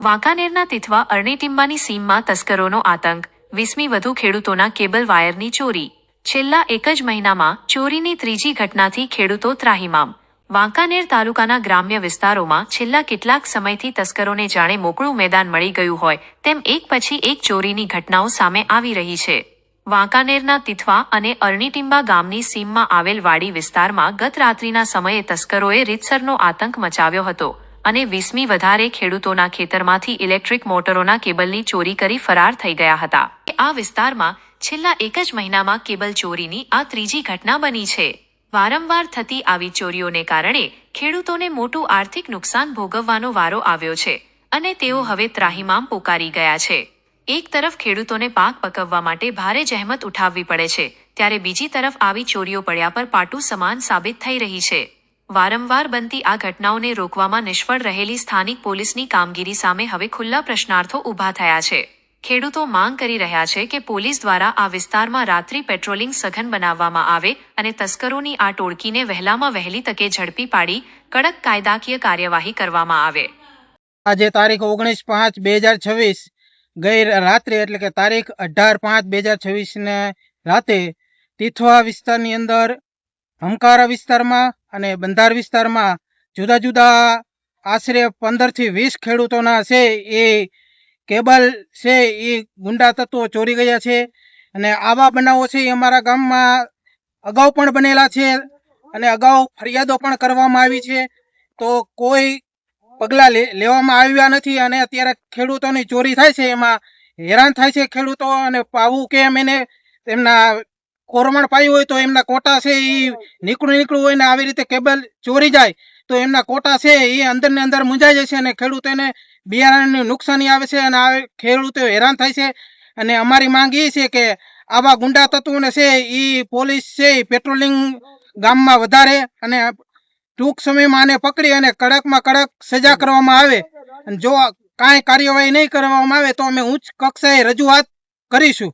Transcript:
વાંકાનેરના તિથવા અરણીટીંબાની સીમમાં તસ્કરોનો આતંક, 20મી વધુ ખેડૂતોના કેબલ વાયરની ચોરી. છેલ્લા એક જ મહિનામાં ચોરીની ત્રીજી ઘટનાથી ખેડૂતો ત્રાહિમામ. વાંકાનેર તાલુકાના ગ્રામ્ય વિસ્તારોમાં છેલ્લા કેટલાક સમયથી તસ્કરોને જાણે મોકળું મેદાન મળી ગયું હોય તેમ એક પછી એક ચોરીની ઘટનાઓ સામે આવી રહી છે. વાંકાનેરના તિથવા અને અરણીટીંબા ગામની સીમમાં આવેલ વાડી વિસ્તારમાં ગત રાત્રિના સમયે તસ્કરોએ રીતસરનો આતંક મચાવ્યો હતો અને 20મી વધારે ખેડૂતોના ખેતરમાંથી ઇલેક્ટ્રિક મોટરોના કેબલની ચોરી કરી ફરાર થઈ ગયા હતા. આ વિસ્તારમાં છેલ્લા એક જ મહિનામાં કેબલ ચોરીની આ ત્રીજી ઘટના બની છે. વારંવાર થતી આવી ચોરીઓને કારણે ખેડૂતોને મોટું આર્થિક નુકસાન ભોગવવાનો વારો આવ્યો છે અને તેઓ હવે ત્રાહિમામ પોકારી ગયા છે. એક તરફ ખેડૂતોને પાક પકવવા માટે ભારે જહેમત ઉઠાવવી પડે છે, ત્યારે બીજી તરફ આવી ચોરીઓ પડ્યા પર પાટું સમાન સાબિત થઈ રહી છે. વારંવાર બનતી આ ઘટનાઓને રોકવામાં નિષ્ફળ રહેલી સ્થાનિક પોલીસની કામગીરી સામે હવે ખુલ્લા પ્રશ્નાર્થો ઊભા થયા છે. ખેડૂતો માંગ કરી રહ્યા છે કે પોલીસ દ્વારા આ વિસ્તારમાં રાત્રિ પેટ્રોલિંગ સઘન બનાવવામાં આવે અને તસ્કરોની આ ટોળકીને વહેલામાં વહેલી તકે ઝડપી પાડી કડક કાયદાકીય કાર્યવાહી કરવામાં આવે. આજે તારીખ 19/5/2026 ગઈ રાત્રે એટલે કે તારીખ 18/5/2026 ને રાતે તિથવા વિસ્તારની અંદર હમકારા વિસ્તારમાં અને બંધાર વિસ્તારમાં જુદા જુદા આશરે 15 થી 20 ખેડૂતોના છે એ કેબલ છે એ ગુંડા તત્વો ચોરી ગયા છે. અને આવા બનાવો છે એ અમારા ગામમાં અગાઉ પણ બનેલા છે અને અગાઉ ફરિયાદો પણ કરવામાં આવી છે, તો કોઈ પગલાં લેવામાં આવ્યા નથી. અને અત્યારે ખેડૂતોની ચોરી થાય છે એમાં હેરાન થાય છે ખેડૂતો. અને પાવું કેમ એને તેમના કોરમણ પાયું હોય તો એમના કોટા છે એ નીકળું હોય ને આવી રીતે કેબલ ચોરી જાય તો એમના કોટા છે એ અંદર ને અંદર મૂંઝાઈ જાય છે અને ખેડૂતોને બિયારણની નુકસાની આવે છે અને ખેડૂતો હેરાન થાય છે. અને અમારી માંગ એ છે કે આવા ગુંડા તત્વોને છે એ પોલીસ છે એ પેટ્રોલિંગ ગામમાં વધારે અને ટૂંક સમયમાં આને પકડી અને કડકમાં કડક સજા કરવામાં આવે. અને જો કાંઈ કાર્યવાહી નહીં કરવામાં આવે તો અમે ઉચ્ચ કક્ષાએ રજૂઆત કરીશું.